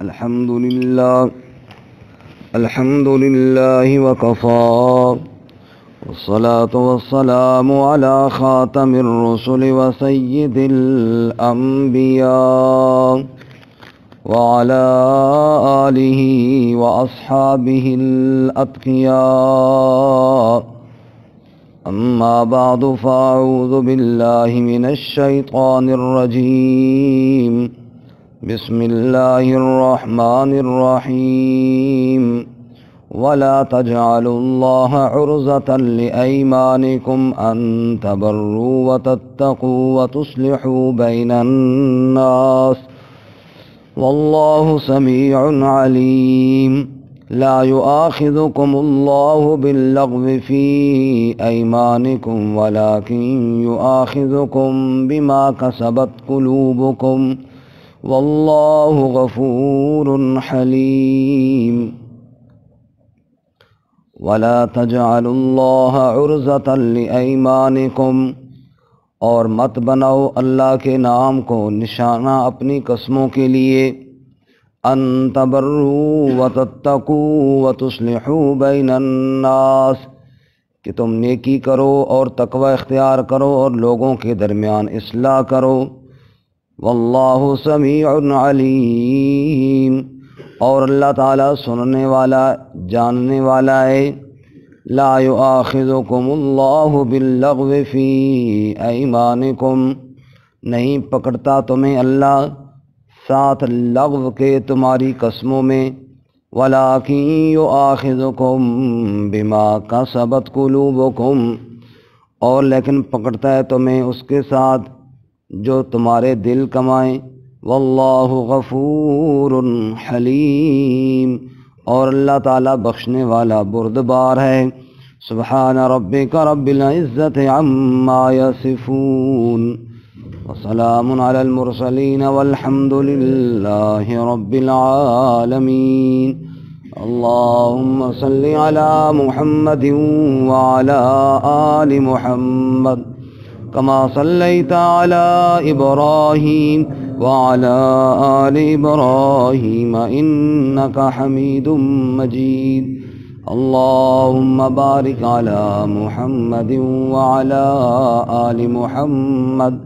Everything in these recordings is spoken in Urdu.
الحمد لله وكفى والصلاة والسلام على خاتم الرسل وسيد الأنبياء وعلى آله وأصحابه الأتقياء. أما بعد فأعوذ بالله من الشيطان الرجيم. بسم الله الرحمن الرحيم. ولا تجعلوا الله عرضة لأيمانكم أن تبروا وتتقوا وتصلحوا بين الناس والله سميع عليم. لا يؤاخذكم الله باللغو في أيمانكم ولكن يؤاخذكم بما كسبت قلوبكم واللہ غفور حلیم. ولا تجعلوا اللہ عرضة لأیمانکم، اور مت بناؤ اللہ کے نام کو نشانہ اپنی قسموں کے لیے. ان تبروا وتتقوا وتصلحوا بین الناس، کہ تم نیکی کرو اور تقوی اختیار کرو اور لوگوں کے درمیان اصلاح کرو. واللہ سمیع علیم، اور اللہ تعالیٰ سننے والا جاننے والا ہے. لا یؤاخذکم اللہ باللغو فی ایمانکم، نہیں پکڑتا تمہیں اللہ ساتھ لغو کے تمہاری قسموں میں. ولکن یؤاخذکم بما کسبت قلوبکم، اور لیکن پکڑتا ہے تمہیں اس کے ساتھ جو تمہارے دل کمائیں. واللہ غفور حلیم، اور اللہ تعالیٰ بخشنے والا بردبار ہے. سبحان ربک رب العزت عما یصفون وسلام علی المرسلین والحمد للہ رب العالمین. اللہم صل علی محمد وعلی آل محمد كما صليت على إبراهيم وعلى آل إبراهيم إنك حميد مجيد. اللهم بارك على محمد وعلى آل محمد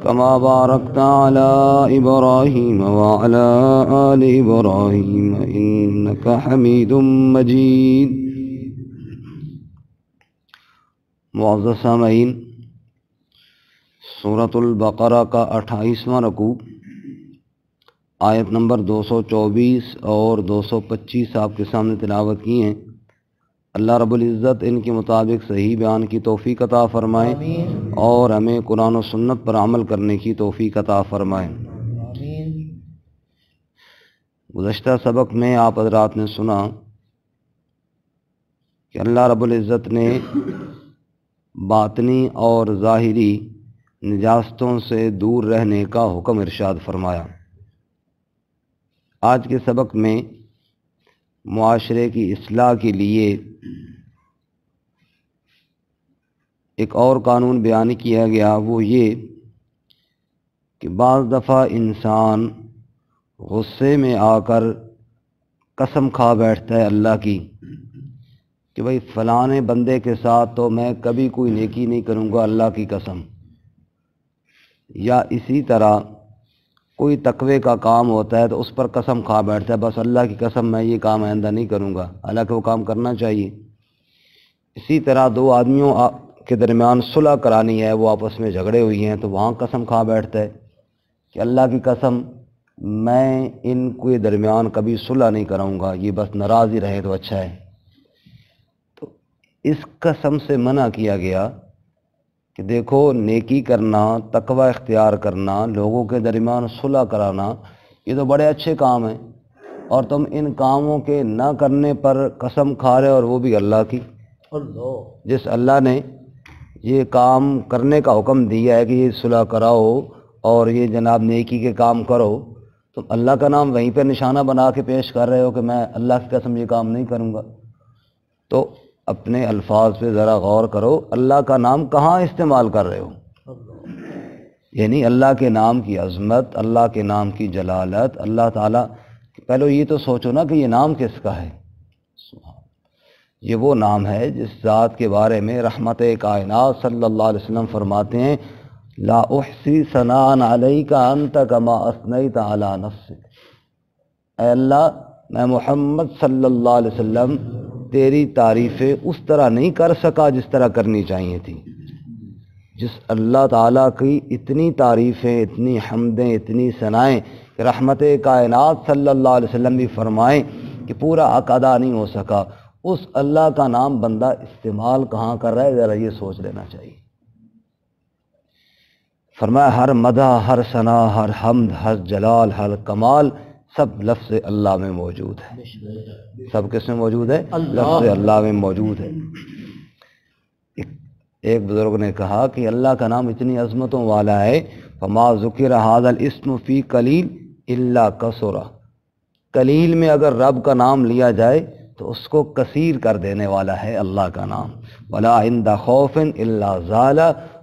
كما باركت على إبراهيم وعلى آل إبراهيم إنك حميد مجيد. معزز سامعین، سورۃ البقرہ کا 28واں رکوع آیت نمبر 224 اور 225 آپ کے سامنے تلاوت کی ہیں. اللہ رب العزت ان کے مطابق صحیح بیان کی توفیق عطا فرمائے اور ہمیں قرآن و سنت پر عمل کرنے کی توفیق عطا فرمائے. گزشتہ سبق میں آپ حضرات نے سنا کہ اللہ رب العزت نے باطنی اور ظاہری نجاستوں سے دور رہنے کا حکم ارشاد فرمایا. آج کے سبق میں معاشرے کی اصلاح کے لیے ایک اور قانون بیان کیا گیا، وہ یہ کہ بعض دفعہ انسان غصے میں آ کر قسم کھا بیٹھتا ہے اللہ کی کہ بھئی فلاں بندے کے ساتھ تو میں کبھی کوئی نیکی نہیں کروں گا، اللہ کی قسم. یا اسی طرح کوئی تقوی کا کام ہوتا ہے تو اس پر قسم کھا بیٹھتا ہے، بس اللہ کی قسم میں یہ کام آئندہ نہیں کروں گا، حالانکہ وہ کام کرنا چاہیے. اسی طرح دو آدمیوں کے درمیان صلح کرانی ہے، وہ آپس میں جھگڑے ہوئی ہیں تو وہاں قسم کھا بیٹھتا ہے کہ اللہ کی قسم میں ان کے درمیان کبھی صلح نہیں کراؤں گا، یہ بس ناراض ہی رہے تو اچھا ہے. تو اس قسم سے منع کیا گیا کہ دیکھو، نیکی کرنا، تقوی اختیار کرنا، لوگوں کے درمیان صلح کرانا، یہ تو بڑے اچھے کام ہیں، اور تم ان کاموں کے نہ کرنے پر قسم کھا رہے، اور وہ بھی اللہ کی. جس اللہ نے یہ کام کرنے کا حکم دیا ہے کہ یہ صلح کراؤ اور یہ جناب نیکی کے کام کرو، تم اللہ کا نام وہیں پہ نشانہ بنا کے پیش کر رہے ہو کہ میں اللہ کی قسم یہ کام نہیں کروں گا. تو اپنے الفاظ پہ ذرا غور کرو، اللہ کا نام کہاں استعمال کر رہے ہو. یعنی اللہ کے نام کی عظمت، اللہ کے نام کی جلالت، اللہ تعالیٰ پہلے یہ تو سوچو نا کہ یہ نام کس کا ہے۔ یہ وہ نام ہے جس ذات کے بارے میں رحمت کائنات صلی اللہ علیہ وسلم فرماتے ہیں لا احصی ثناء علیک انت کما اثنیت علی نفسک، اے اللہ میں محمد صلی اللہ علیہ وسلم تیری تعریفیں اس طرح نہیں کر سکا جس طرح کرنی چاہیے تھی۔ جس اللہ تعالیٰ کی اتنی تعریفیں، اتنی حمدیں، اتنی ثنائیں کہ رحمت کائنات صلی اللہ علیہ وسلم بھی فرمائیں کہ پورا حق ادا نہیں ہو سکا، اس اللہ کا نام بندہ استعمال کہاں کر رہا ہے، ذرا یہ سوچ لینا چاہیے۔ فرمایا ہر مدح، ہر ثنا، ہر حمد، ہر جلال، ہر کمال سب لفظ اللہ میں موجود ہے۔ سب کس میں موجود ہے؟ لفظ اللہ میں موجود ہے۔ ایک بزرگ نے کہا کہ اللہ کا نام اتنی عظمتوں والا ہے، فما ذکر ھذا الاسم فی قلیل الا کثر، قلیل میں اگر رب کا نام لیا جائے تو اس کو کثیر کر دینے والا ہے اللہ کا نام۔ ولا عند خوف الا زال،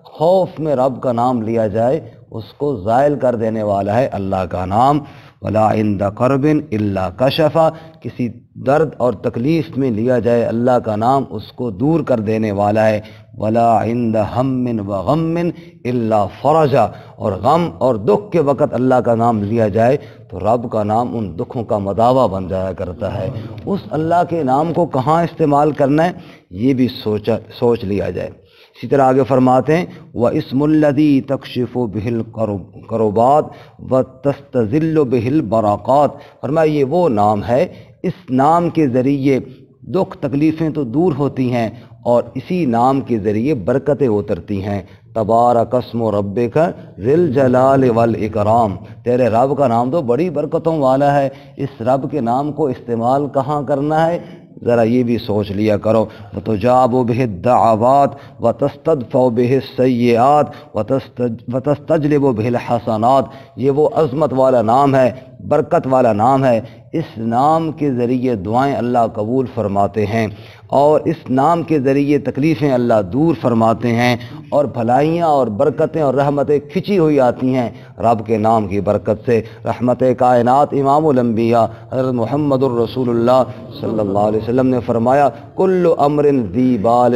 خوف میں رب کا نام لیا جائے اس کو زائل کر دینے والا ہے اللہ کا نام۔ ولا عند کرب الا کشف، کسی درد اور تکلیف میں لیا جائے اللہ کا نام اس کو دور کر دینے والا ہے۔ ولا عند ہم وغم الا فرج، اور غم اور دکھ کے وقت اللہ کا نام لیا جائے تو رب کا نام ان دکھوں کا مداوا بن جایا کرتا ہے۔ اس اللہ کے نام کو کہاں استعمال کرنا ہے یہ بھی سوچ لیا جائے۔ اسی طرح آگے فرماتے ہیں وَاسْمُ الَّذِي تَكْشِفُ بِهِ الْكُرُبَاتِ وَتَسْتَذِلُّ بِهِ الْبَرَاقَاتِ، فرمایا یہ وہ نام ہے، اس نام کے ذریعے دکھ تکلیفیں تو دور ہوتی ہیں اور اسی نام کے ذریعے برکتیں اترتی ہیں۔ تبارک اسم ربک ذی الجلال والاکرام، تیرے رب کا نام تو بڑی برکتوں والا ہے، اس رب کے نام کو استعمال کہاں کرنا ہے ذرا یہ بھی سوچ لیا کرو۔ وَتُجَابُ بِهِ الدَّعَوَاتُ وَتَسْتَدْفَعُ بِهِ السَّيِّئَاتِ وَتَسْتَجْلِبُ بِهِ الْحَسَنَاتِ، یہ وہ عظمت والا نام ہے، برکت والا نام ہے، اس نام کے ذریعے دعائیں اللہ قبول فرماتے ہیں اور اس نام کے ذریعے تکلیفیں اللہ دور فرماتے ہیں اور بھلائیاں اور برکتیں اور رحمتیں کھچی ہوئی آتی ہیں رب کے نام کی برکت سے۔ رحمت کائنات امام الانبیاء حضرت محمد الرسول اللہ صلی اللہ علیہ وسلم نے فرمایا کل امر ذی بال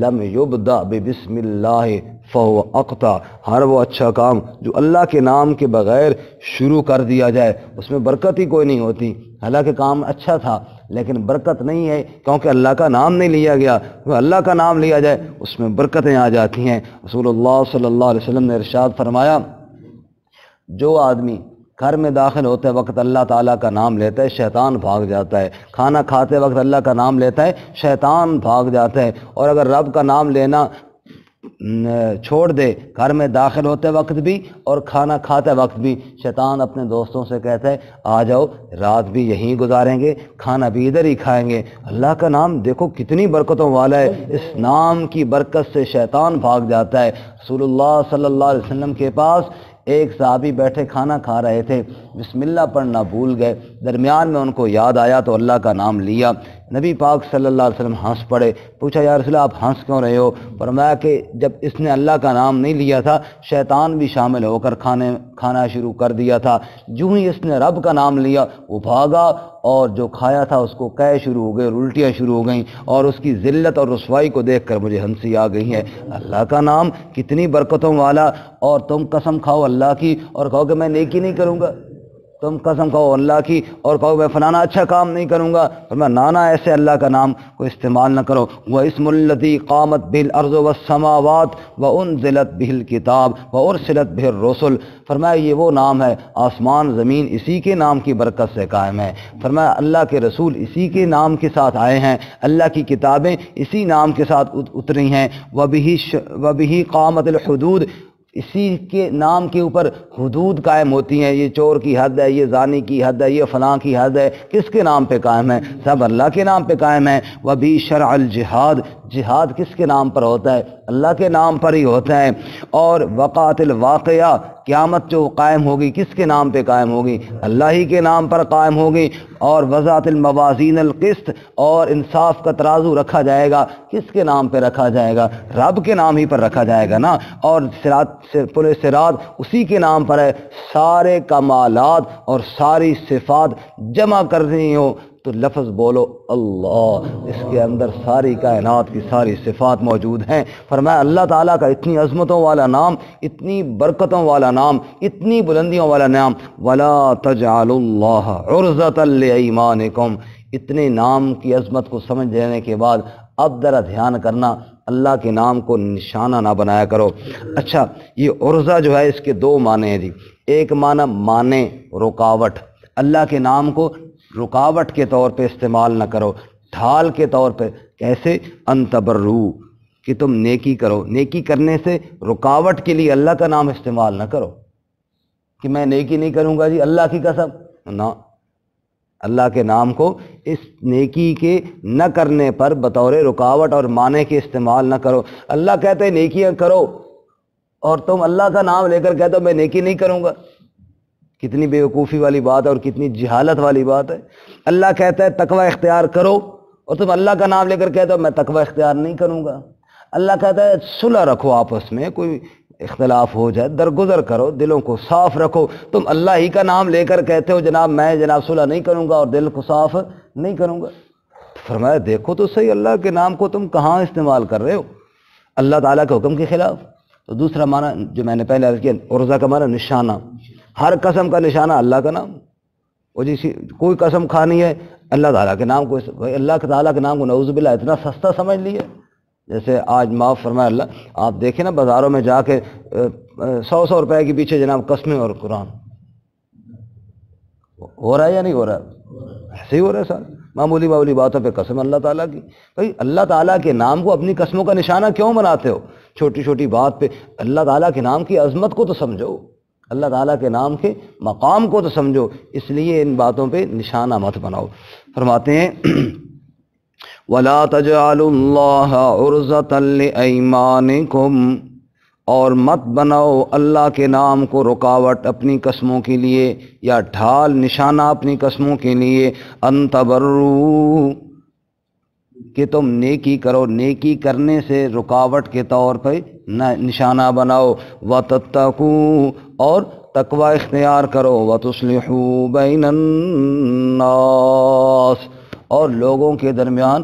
لم یبدأ ببسم اللہ فہو اقطع، ہر وہ اچھا کام جو اللہ کے نام کے بغیر شروع کر دیا جائے اس میں برکت ہی کوئی نہیں ہوتی۔ حالانکہ کام اچھا تھا لیکن برکت نہیں ہے کیونکہ اللہ کا نام نہیں لیا گیا، اللہ کا نام لیا جائے اس میں برکتیں آ جاتی ہیں۔ رسول اللہ صلی اللہ علیہ وسلم نے ارشاد فرمایا جو آدمی گھر میں داخل ہوتے وقت اللہ تعالیٰ کا نام لیتا ہے شیطان بھاگ جاتا ہے، کھانا کھاتے وقت اللہ کا نام لیتا ہے شیطان بھاگ جاتا ہے، اور اگر رب کا نام لینا چھوڑ دے گھر میں داخل ہوتے وقت بھی اور کھانا کھاتے وقت بھی، شیطان اپنے دوستوں سے کہتا ہے آ جاؤ رات بھی یہیں گزاریں گے، کھانا بھی ادھر ہی کھائیں گے۔ اللہ کا نام دیکھو کتنی برکتوں والا ہے، اس نام کی برکت سے شیطان بھاگ جاتا ہے۔ رسول اللہ صلی اللہ علیہ وسلم کے پاس ایک صحابی بیٹھے کھانا کھا رہے تھے، بسم اللہ پڑھنا بھول گئے، درمیان میں ان کو یاد آیا تو اللہ کا نام لیا۔ نبی پاک صلی اللہ علیہ وسلم ہنس پڑے، پوچھا یا رسول اللہ آپ ہنس کیوں رہے ہو؟ فرمایا کہ جب اس نے اللہ کا نام نہیں لیا تھا شیطان بھی شامل ہو کر کھانا شروع کر دیا تھا، جو ہی اس نے رب کا نام لیا وہ بھاگا اور جو کھایا تھا اس کو قے شروع ہو گئے، الٹیاں شروع ہو گئیں، اور اس کی ذلت اور رسوائی کو دیکھ کر مجھے ہنسی آ گئی ہے۔ اللہ کا نام کتنی برکتوں والا، اور تم قسم کھاؤ اللہ کی اور کہو کہ میں نیکی نہیں کروں گا، تم قسم کھاؤ اللہ کی اور کہو میں فلانا اچھا کام نہیں کروں گا، فرمایا نانا ایسے اللہ کا نام کو استعمال نہ کرو۔ وَاسْمُ الَّذِي قَامَتْ بِهِ الْأَرْضُ وَالسَّمَاوَاتُ وَأُنزِلَتْ بِهِ الْكِتَابُ وَأُرْسِلَتْ بِهِ الرُّسُلُ، فرمایا یہ وہ نام ہے، آسمان زمین اسی کے نام کی برکت سے قائم ہے۔ فرمایا اللہ کے رسول اسی کے نام کے ساتھ آئے ہیں، اللہ کی کتابیں اسی نام کے ساتھ اتری ہیں۔ وَبِهِ قَامَتِ الْحُدُودُ، اسی کے نام کے اوپر حدود قائم ہوتی ہیں، یہ چور کی حد ہے، یہ زانی کی حد ہے، یہ فلاں کی حد ہے، کس کے نام پہ قائم ہے؟ سب اللہ کے نام پہ قائم ہے۔ وَبِهِ شَرْعَ الْجِهَادِ، جہاد کس کے نام پر ہوتا ہے؟ اللہ کے نام پر ہی ہوتا ہے۔ اور وقعت الواقعہ، قیامت جو قائم ہوگی کس کے نام پہ قائم ہوگی؟ اللہ ہی کے نام پر قائم ہوگی۔ اور وضعت الموازین القسط، اور انصاف کا ترازو رکھا جائے گا، کس کے نام پہ رکھا جائے گا؟ رب کے نام ہی پر رکھا جائے گا نا۔ اور پل صراط اسی کے نام پر ہے۔ سارے کمالات اور ساری صفات جمع کرنی ہو تو لفظ بولو اللہ، اس کے اندر ساری کائنات کی ساری صفات موجود ہیں۔ فرمایا اللہ تعالیٰ کا اتنی عظمتوں والا نام، اتنی برکتوں والا نام، اتنی بلندیوں والا نام، وَلَا تَجْعَلُوا اللَّهَ عُرْضَةً لِأَيْمَانِكُمْ۔ اتنے نام کی عظمت کو سمجھ لینے کے بعد اب ذرا دھیان کرنا، اللہ کے نام کو نشانہ نہ بنایا کرو۔ اچھا، یہ عرضہ جو ہے اس کے دو معنی ہیں جی۔ ایک معنی رکاوٹ، اللہ کے نام کو رکاوٹ کے طور پہ استعمال نہ کرو، ڈھال کے طور پہ۔ کیسے؟ ان تبرو، کہ تم نیکی کرو، نیکی کرنے سے رکاوٹ کے لیے اللہ کا نام استعمال نہ کرو کہ میں نیکی نہیں کروں گا جی اللہ کی قسم، نہ، اللہ کے نام کو اس نیکی کے نہ کرنے پر بطور رکاوٹ اور معنی کے استعمال نہ کرو۔ اللہ کہتے ہیں نیکیاں کرو اور تم اللہ کا نام لے کر کہتے ہو میں نیکی نہیں کروں گا، کتنی بے وقوفی والی بات ہے اور کتنی جہالت والی بات ہے۔ اللہ کہتا ہے تقوی اختیار کرو اور تم اللہ کا نام لے کر کہتے ہو میں تقوی اختیار نہیں کروں گا۔ اللہ کہتا ہے صلح رکھو، آپس میں کوئی اختلاف ہو جائے درگزر کرو، دلوں کو صاف رکھو، تم اللہ ہی کا نام لے کر کہتے ہو جناب میں صلح نہیں کروں گا اور دل کو صاف نہیں کروں گا۔ فرمایا دیکھو تو صحیح، اللہ کے نام کو تم کہاں استعمال کر رہے ہو اللہ تعالیٰ کے حکم کے خلاف۔ تو دوسرا معنی جو میں نے پہلے عرض کیا، عرضہ کا معنی نشانہ، ہر قسم کا نشانہ اللہ کا نام۔ اور جیسی کوئی قسم کھانی ہے اللہ تعالیٰ کے نام کو، اللہ تعالیٰ کے نام کو نعوذ باللہ اتنا سستا سمجھ لیے۔ جیسے آج معاف فرمائے اللہ، آپ دیکھیں نا بازاروں میں جا کے 100 روپے کے پیچھے جناب قسمیں اور قرآن ہو رہا ہے یا نہیں ہو رہا ہے؟ ایسے ہی ہو رہا ہے سر، معمولی باتوں پہ قسم اللہ تعالیٰ کی۔ بھائی اللہ تعالیٰ کے نام کو اپنی قسموں کا نشانہ کیوں بناتے ہو؟ چھوٹی چھوٹی بات پہ اللہ تعالیٰ کے نام کی عظمت کو تو سمجھو، اللہ تعالیٰ کے نام کے مقام کو تو سمجھو، اس لیے ان باتوں پہ نشانہ مت بناؤ۔ فرماتے ہیں وَلَا تَجْعَلُوا اللَّهَ عُرْضَةً لِأَيْمَانِكُمْ، اور مت بناؤ اللہ کے نام کو رکاوٹ اپنی قسموں کے لیے یا ڈھال نشانہ اپنی قسموں کے لیے۔ ان تبرو، کہ تم نیکی کرو، نیکی کرنے سے رکاوٹ کے طور پر نشانہ بناؤ۔ وَتَتَّقُوا، اور تقوی اختیار کرو۔ وَتُصْلِحُوا بَيْنَ النَّاسِ، اور لوگوں کے درمیان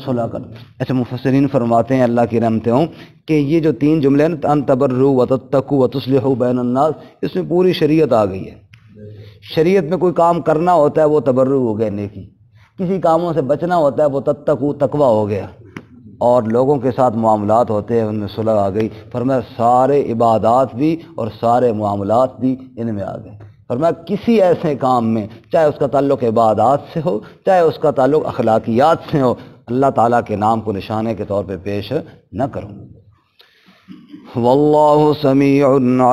صلح کر۔ اچھا، مفسرین فرماتے ہیں اللہ کی رحمتیں ہوں کہ یہ جو 3 جملے ہیں ان تبروا وتتقوا وتصلحوا بین الناس، اس میں پوری شریعت آ گئی ہے۔ شریعت میں کوئی کام کرنا ہوتا ہے وہ تبرع ہو گیا نیکی، کسی کاموں سے بچنا ہوتا ہے وہ تتقوا تقوی ہو گیا، اور لوگوں کے ساتھ معاملات ہوتے ہیں ان میں صلح آ گئی۔ فرمایا سارے عبادات بھی اور سارے معاملات بھی ان میں آ گئے۔ فرمایا کسی ایسے کام میں، چاہے اس کا تعلق عبادات سے ہو چاہے اس کا تعلق اخلاقیات سے ہو، اللہ تعالیٰ کے نام کو نشانے کے طور پہ پیش نہ کرو۔ واللہ سمیع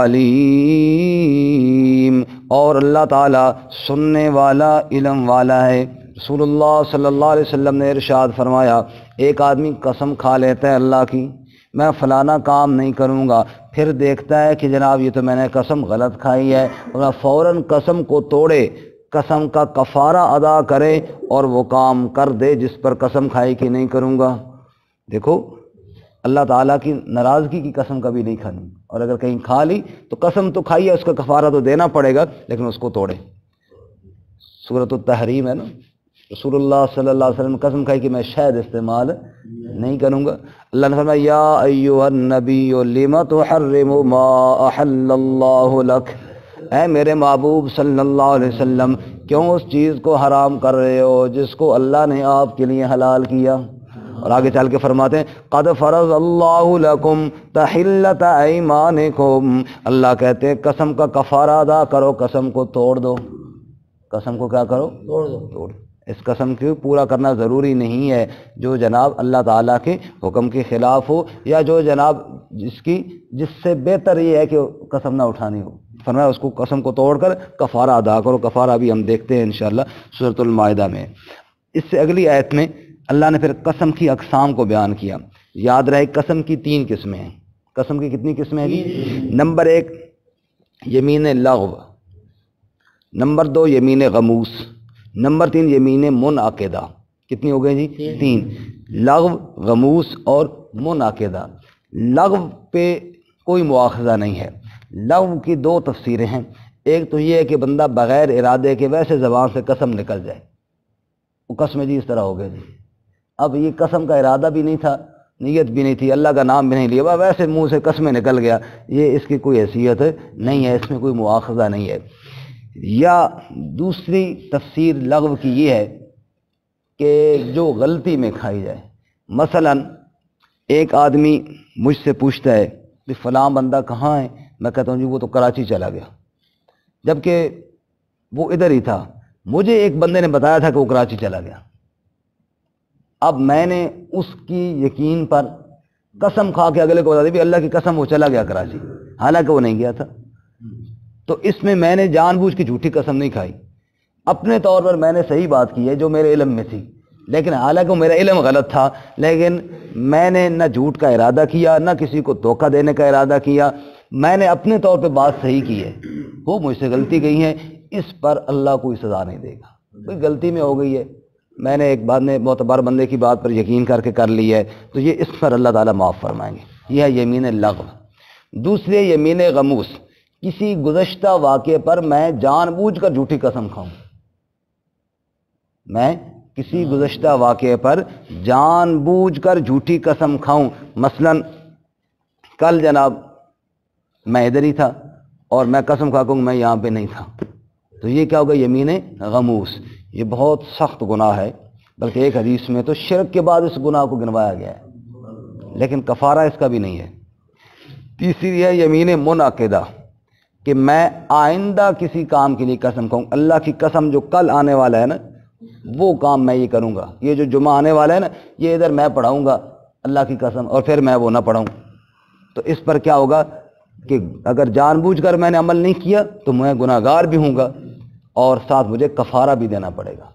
علیم، اور اللہ تعالیٰ سننے والا علم والا ہے۔ رسول اللہ صلی اللہ علیہ وسلم نے ارشاد فرمایا، ایک آدمی قسم کھا لیتا ہے اللہ کی میں فلانا کام نہیں کروں گا، پھر دیکھتا ہے کہ جناب یہ تو میں نے قسم غلط کھائی ہے، اور فوراً قسم کو توڑے، قسم کا کفارہ ادا کرے اور وہ کام کر دے جس پر قسم کھائی کہ نہیں کروں گا۔ دیکھو اللہ تعالیٰ کی ناراضگی کی قسم کبھی نہیں کھانی، اور اگر کہیں کھا لی تو قسم تو کھائی ہے، اس کا کفارہ تو دینا پڑے گا، لیکن اس کو توڑے۔ سورۃ التحریم ہے نا، رسول اللہ صلی اللہ علیہ وسلم نے قسم کھائی کہ میں شہد استعمال نہیں کروں گا۔ اللہ نے فرمایا یا ایھا النبی لم تحرم ما احل اللہ لک، اے میرے محبوب صلی اللہ علیہ وسلم کیوں اس چیز کو حرام کر رہے ہو جس کو اللہ نے آپ کے لیے حلال کیا۔ اور آگے چل کے فرماتے ہیں قد فرض اللہ لکم تحلۃ ایمانکم، اللہ کہتے ہیں قسم کا کفارہ ادا کرو، قسم کو توڑ دو۔ قسم کو کیا کرو؟ توڑ۔ اس قسم کو پورا کرنا ضروری نہیں ہے جو جناب اللہ تعالیٰ کے حکم کے خلاف ہو، یا جو جناب جس سے بہتر یہ ہے کہ قسم نہ اٹھانی ہو۔ فرمایا اس کو قسم کو توڑ کر کفارہ ادا کرو۔ کفارہ بھی ہم دیکھتے ہیں انشاءاللہ سورۃ المائدہ میں۔ اس سے اگلی آیت میں اللہ نے پھر قسم کی اقسام کو بیان کیا یاد رہے قسم کی 3 قسمیں ہیں. قسم کی کتنی قسمیں ہیں جی؟ نمبر 1 یمین لغو، نمبر 2 یمین غموس، نمبر 3 یمین منعقدہ. کتنی ہو گئی جی؟ 3. لغو، غموس اور منعقدہ. لغو پہ کوئی مواخذہ نہیں ہے. لغو کی 2 تفسیریں ہیں. ایک تو یہ ہے کہ بندہ بغیر ارادے کے ویسے زبان سے قسم نکل جائے، وہ قسم جی اس طرح ہو گئے جی. اب یہ قسم کا ارادہ بھی نہیں تھا، نیت بھی نہیں تھی، اللہ کا نام بھی نہیں لیا، ویسے منہ سے قسمیں نکل گیا. یہ اس کی کوئی حیثیت نہیں ہے، اس میں کوئی مواخذہ نہیں ہے. یا دوسری تفسیر لغو کی یہ ہے کہ جو غلطی میں کھائی جائے. مثلا ایک آدمی مجھ سے پوچھتا ہے کہ فلاں بندہ کہاں ہے؟ میں کہتا ہوں جی وہ تو کراچی چلا گیا، جبکہ وہ ادھر ہی تھا. مجھے ایک بندے نے بتایا تھا کہ وہ کراچی چلا گیا. اب میں نے اس کی یقین پر قسم کھا کے اگلے کو بتا دی بھی اللہ کی قسم وہ چلا گیا کراچی، حالانکہ وہ نہیں گیا تھا. تو اس میں نے جان بوجھ کے جھوٹی قسم نہیں کھائی. اپنے طور پر میں نے صحیح بات کی ہے جو میرے علم میں تھی، لیکن حالانکہ میرا علم غلط تھا، لیکن میں نے نہ جھوٹ کا ارادہ کیا نہ کسی کو دھوکہ دینے کا ارادہ کیا. میں نے اپنے طور پہ بات صحیح کی ہے، وہ مجھ سے غلطی گئی ہے، اس پر اللہ کوئی سزا نہیں دے گا. کوئی غلطی میں ہو گئی ہے، میں نے ایک بعد میں معتبر بندے کی بات پر یقین کر کے کر لی ہے، تو یہ اس پر اللہ تعالیٰ معاف فرمائیں گے. یہ ہے یمین لغو. دوسرے یمین غموس، کسی گزشتہ واقعے پر میں جان بوجھ کر جھوٹی قسم کھاؤں. میں کسی گزشتہ واقعے پر جان بوجھ کر جھوٹی قسم کھاؤں. مثلا کل جناب میں ادھر ہی تھا اور میں قسم کھا کہوں میں یہاں پہ نہیں تھا، تو یہ کیا ہوگا؟ یمین غموس. یہ بہت سخت گناہ ہے، بلکہ ایک حدیث میں تو شرک کے بعد اس گناہ کو گنوایا گیا ہے، لیکن کفارہ اس کا بھی نہیں ہے. تیسری ہے یمین منعقدہ، کہ میں آئندہ کسی کام کے لیے قسم کھاؤں. اللہ کی قسم جو کل آنے والا ہے نا وہ کام میں یہ کروں گا. یہ جو جمعہ آنے والا ہے نا یہ ادھر میں پڑھاؤں گا اللہ کی قسم، اور پھر میں وہ نہ پڑھاؤں. تو اس پر کیا ہوگا کہ اگر جان بوجھ کر میں نے عمل نہیں کیا تو میں گناہ گار بھی ہوں گا، اور ساتھ مجھے کفارہ بھی دینا پڑے گا.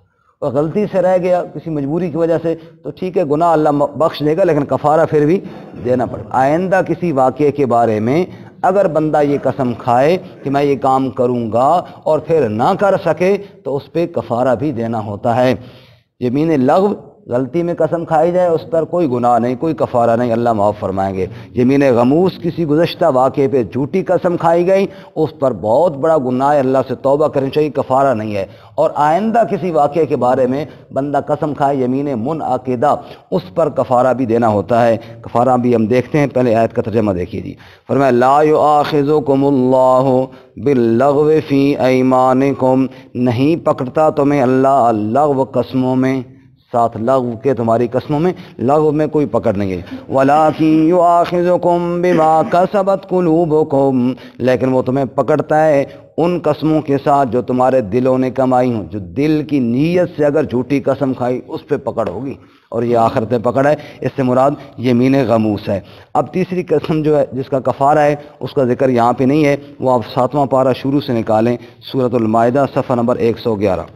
اور غلطی سے رہ گیا کسی مجبوری کی وجہ سے تو ٹھیک ہے، گناہ اللہ بخش دے گا، لیکن کفارہ پھر بھی دینا پڑے گا. آئندہ کسی واقعے کے بارے میں اگر بندہ یہ قسم کھائے کہ میں یہ کام کروں گا اور پھر نہ کر سکے تو اس پہ کفارہ بھی دینا ہوتا ہے. یمین لغو، غلطی میں قسم کھائی جائے اس پر کوئی گناہ نہیں، کوئی کفارہ نہیں، اللہ معاف فرمائیں گے. یمین غموس، کسی گزشتہ واقعے پہ جھوٹی قسم کھائی گئی، اس پر بہت بڑا گناہ ہے، اللہ سے توبہ کرنی چاہیے، کفارہ نہیں ہے. اور آئندہ کسی واقعے کے بارے میں بندہ قسم کھائے یمین منعقدہ، اس پر کفارہ بھی دینا ہوتا ہے. کفارہ بھی ہم دیکھتے ہیں، پہلے آیت کا ترجمہ دیکھیے جی. فرمایا لا یؤاخذکم اللہ باللغو فی ایمانکم، نہیں پکڑتا تمہیں اللہ لغو قسموں میں، ساتھ لغو کے تمہاری قسموں میں، لغو میں کوئی پکڑ نہیں ہے. وَلَٰكِن يُؤَاخِذُكُم بِمَا كَسَبَتْ قُلُوبُكُم، لیکن وہ تمہیں پکڑتا ہے ان قسموں کے ساتھ جو تمہارے دلوں نے کمائی ہوں. جو دل کی نیت سے اگر جھوٹی قسم کھائی اس پہ پکڑ ہوگی، اور یہ آخرت پکڑ ہے. اس سے مراد یمین غموس ہے. اب تیسری قسم جو ہے جس کا کفارہ ہے اس کا ذکر یہاں پہ نہیں ہے، وہ آپ 7واں پارہ شروع سے نکالیں، سورۃ المائدہ صفحہ نمبر 111.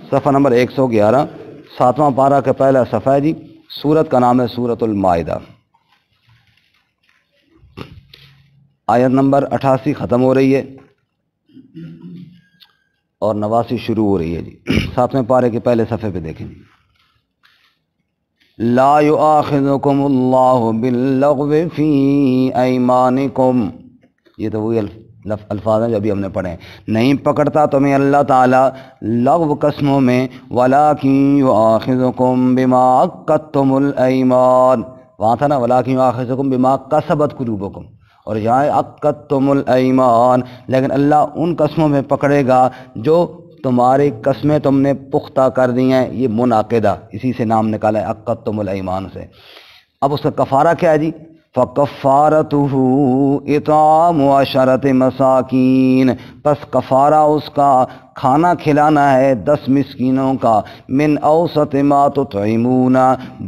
صفحہ نمبر 111، 7واں پارہ کا پہلا صفحہ ہے جی. سورت کا نام ہے سورۃ المائدہ. آیت نمبر 88 ختم ہو رہی ہے اور 89 شروع ہو رہی ہے جی. 7ویں پارے کے پہلے صفحے پہ دیکھیں جی. لا یؤاخذکم اللہ باللغو فی ایمانکم، یہ تو وہی الفاظ ہیں جو ابھی ہم نے پڑھے ہیں. نہیں پکڑتا تمہیں اللہ تعالیٰ لغو قسموں میں، وَلَٰكِن يُؤَاخِذُكُم بِمَا عَقَّدتُّمُ الْأَيْمَانَ، وہاں تھا نا وَلَٰكِن يُؤَاخِذُكُم بِمَا كَسَبَتْ قُلُوبُكُم، اور یہاں عَقَّدتُّمُ الْأَيْمَانَ، لیکن اللہ ان قسموں میں پکڑے گا جو تمہاری قسمیں تم نے پختہ کر دی ہیں. یہ منعقدہ، اسی سے نام نکالا ہے عَقَّدتُّمُ الْأَيْمَانَ سے. اب اس کا کفارہ کیا ہے جی؟ فَكَفَّارَتُهُ إِطْعَامُ عَشَرَةِ مَسَاكِينَ، پس کفارہ اس کا کھانا کھلانا ہے 10 مسکینوں کا. من اوسط ما تطعمون،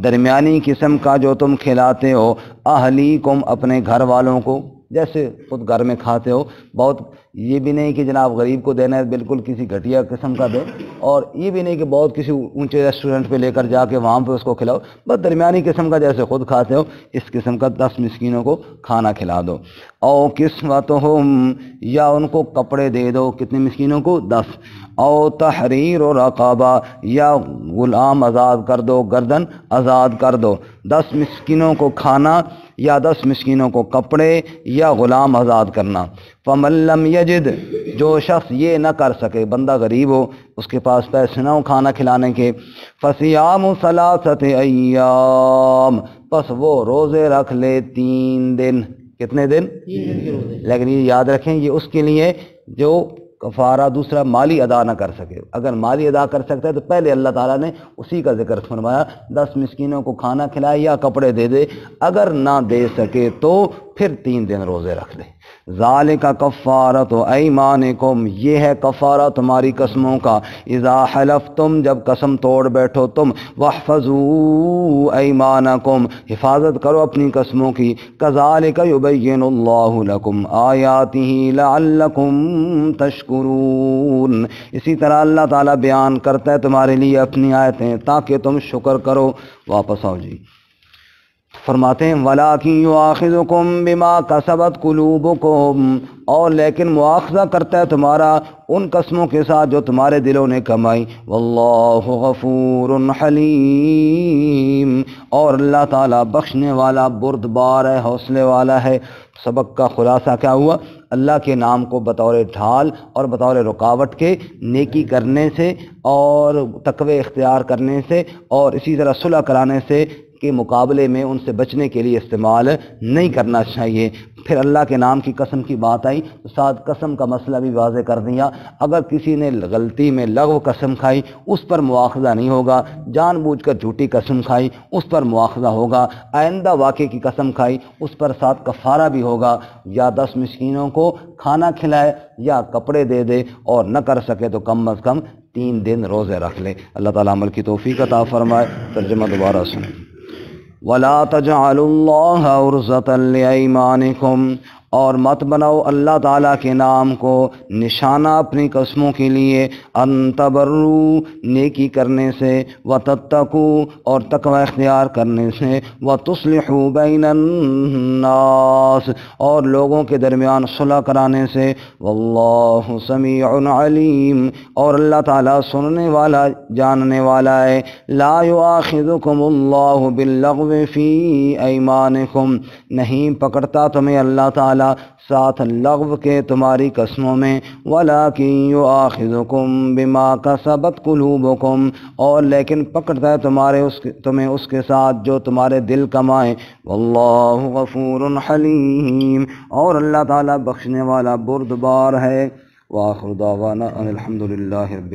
درمیانی قسم کا جو تم کھلاتے ہو. اہلیکم، اپنے گھر والوں کو، جیسے خود گھر میں کھاتے ہو، بہت یہ بھی نہیں کہ جناب غریب کو دینا ہے بالکل کسی گھٹیا قسم کا دو، اور یہ بھی نہیں کہ بہت کسی اونچے ریسٹورنٹ پہ لے کر جا کے وہاں پہ اس کو کھلاؤ، بس درمیانی قسم کا جیسے خود کھاتے ہو اس قسم کا 10 مسکینوں کو کھانا کھلا دو۔ او کسوتہم، یا ان کو کپڑے دے دو، کتنے مسکینوں کو؟ 10۔ او تحریر رقبہ، یا غلام آزاد کر دو، گردن آزاد کر دو۔ 10 مسکینوں کو کھانا یا 10 مسکینوں کو کپڑے یا غلام آزاد کرنا۔ فمن لم یجد، جو شخص یہ نہ کر سکے، بندہ غریب ہو، اس کے پاس پیسے نہ ہو کھانا کھلانے کے، فصیام ثلاثۃ ایام، پس وہ روزے رکھ لے 3 دن۔ کتنے دن؟ 3 دن کے روزے۔ لیکن یہ یاد رکھیں یہ اس کے لیے جو کفارہ دوسرا مالی ادا نہ کر سکے، اگر مالی ادا کر سکتا ہے تو پہلے اللہ تعالیٰ نے اسی کا ذکر فرمایا، 10 مسکینوں کو کھانا کھلائے یا کپڑے دے دے، اگر نہ دے سکے تو پھر 3 دن روزے رکھ لے۔ ذالک کفارۃ ایمانکم، یہ ہے کفارہ تمہاری قسموں کا، اذا حلفتم، جب قسم توڑ بیٹھو تم، واحفظوا ایمانکم، حفاظت کرو اپنی قسموں کی، کذالک یبین اللہ لکم آیاتہ لعلکم تشکرون، اسی طرح اللہ تعالیٰ بیان کرتا ہے تمہارے لیے اپنی آیتیں تاکہ تم شکر کرو۔ واپس آؤ جی، فرماتے ہیں وَلَٰكِن يُؤَاخِذُكُم بِمَا كَسَبَتْ قُلُوبُكُمْ، اور لیکن مواخذہ کرتا ہے تمہارا ان قسموں کے ساتھ جو تمہارے دلوں نے کمائی، واللہ غفور حلیم، اور اللہ تعالیٰ بخشنے والا بردبار ہے، حوصلے والا ہے۔ سبق کا خلاصہ کیا ہوا؟ اللہ کے نام کو بطور ڈھال اور بطور رکاوٹ کے نیکی کرنے سے اور تقوی اختیار کرنے سے اور اسی طرح صلح کرانے سے کے مقابلے میں ان سے بچنے کے لیے استعمال نہیں کرنا چاہیے۔ پھر اللہ کے نام کی قسم کی بات آئی تو ساتھ قسم کا مسئلہ بھی واضح کر دیا، اگر کسی نے غلطی میں لغو قسم کھائی اس پر مواخذہ نہیں ہوگا، جان بوجھ کر جھوٹی قسم کھائی اس پر مواخذہ ہوگا، آئندہ واقعے کی قسم کھائی اس پر ساتھ کفارہ بھی ہوگا، یا 10 مسکینوں کو کھانا کھلائے یا کپڑے دے دے، اور نہ کر سکے تو کم از کم 3 دن روزے رکھ لے۔ اللہ تعالیٰ عمل کی توفیق عطا فرمائے۔ ترجمہ دوبارہ سنیں۔ وَلَا تَجْعَلُوا اللَّهَ عُرْضَةً لِأَيْمَانِكُمْ، اور مت بناؤ اللہ تعالیٰ کے نام کو نشانہ اپنی قسموں کے لیے، ان تبروا، نیکی کرنے سے، وتتقوا، اور تقوی اختیار کرنے سے، وتصلحوا بین الناس، اور لوگوں کے درمیان صلح کرانے سے، واللہ سمیع علیم، اور اللہ تعالیٰ سننے والا جاننے والا ہے۔ لا یؤاخذکم اللہ باللغو فی ایمانکم، نہیں پکڑتا تمہیں اللہ تعالیٰ ساتھ لغو کے تمہاری قسموں میں، وَلَٰكِن يُؤَاخِذُكُم بِمَا كَسَبَتْ قُلُوبُكُمْ، اور لیکن پکڑتا ہے تمہیں اس کے ساتھ جو تمہارے دل کمائے، واللہ غفور حلیم، اور اللہ تعالیٰ بخشنے والا بردبار ہے۔ وآخر دعوانا ان الحمد للہ رب